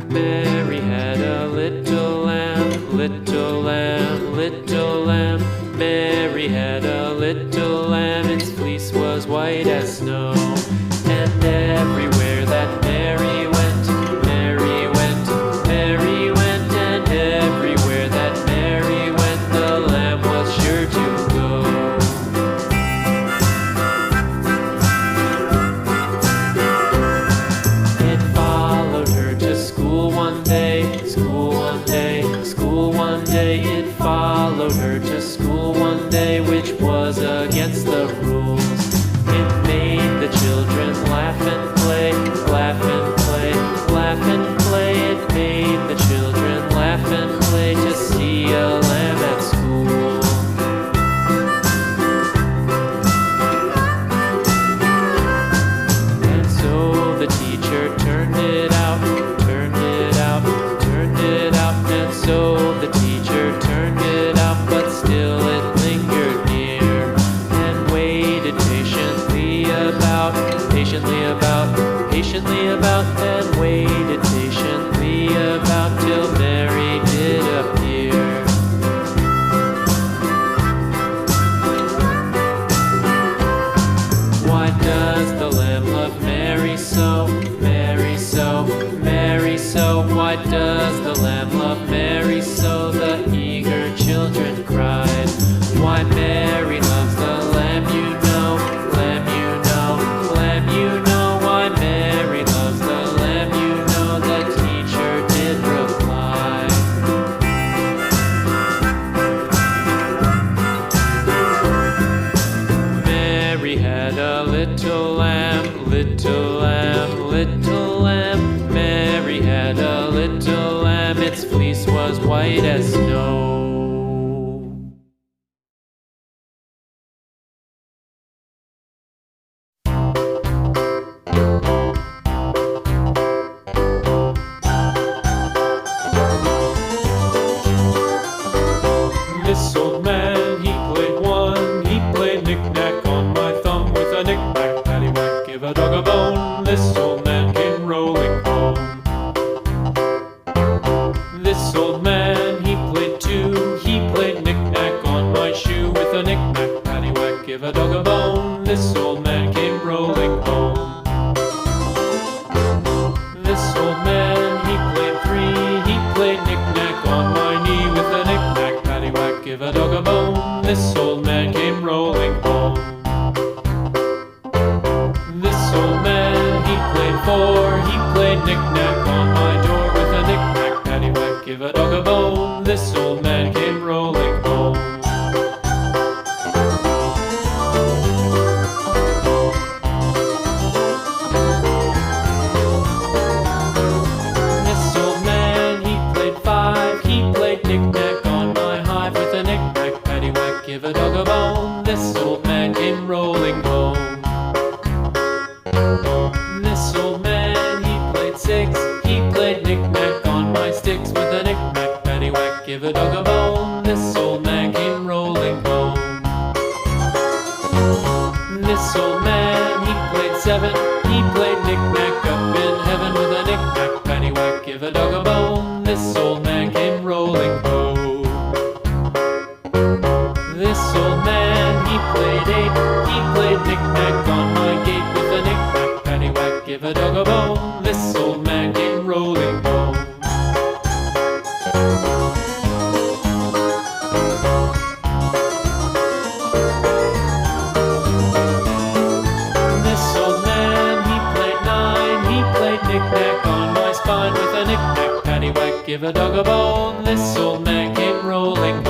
Mary had a little lamb, little lamb, little lamb. Mary had a little lamb, its fleece was white as snow. And everywhere that Mary went, Mary went, Mary went. And everywhere that Mary went, the lamb was sure to go. It followed her to school one day, school one day, school one day. It followed her to school one day, which was against the rules. It made the children laugh and play, laugh and play, laugh and play. It made the children laugh and play to see a lamb at school. And so the teacher turned it out, turned it out, turned it out. And so the teacher turned it out, but still it lingered near and waited patiently about, patiently about, patiently about, and waited patiently about till Mary did appear. Why does the lamb love Mary so, Mary so, Mary so? Why does the lamb love Mary so? The eager children cried. Why Mary loves the lamb, you know, lamb, you know, lamb, you know. Why Mary loves the lamb, you know, the teacher did reply. Mary had a little lamb, little lamb, little lamb. Mary had a little lamb, its fleece was white as snow. This old man, he played one, he played knick-knack on my thumb with a knick-knack, paddywhack, give a dog a bone. This old man came rolling home. This old man, he played two, he played knick-knack on my shoe with a knick-knack, paddywhack, give a dog a bone. This old man came rolling home. This old man, he played three, he played knick-knack on my knee with a knick-knack, paddywhack, give a dog a bone. This old man came rolling home. This old man, he played four, he played knick-knack on my door with a knick-knack, paddywhack, give a dog a bone. This old man came rolling home. This old man, he played five, he played knick-knack on my hive with a knick-knack, paddywhack, give a dog a bone. This old man came rolling home. This old man, he played six, he played knick-knack on my sticks with a knick-knack, paddywhack, give a dog a bone. This old man came rolling home. This old man, he played seven, he played knick-knack up in heaven with a knick-knack, paddywhack, give a dog a bone. This old man came rolling home. This old man, he played eight, he played knick-knack on my gate with a knick-knack, paddywhack, give a dog a bone. This old man came rolling home. This old man, he played nine, he played knick-knack on my spine with a knick-knack, paddywhack, give a dog a bone. This old man came rolling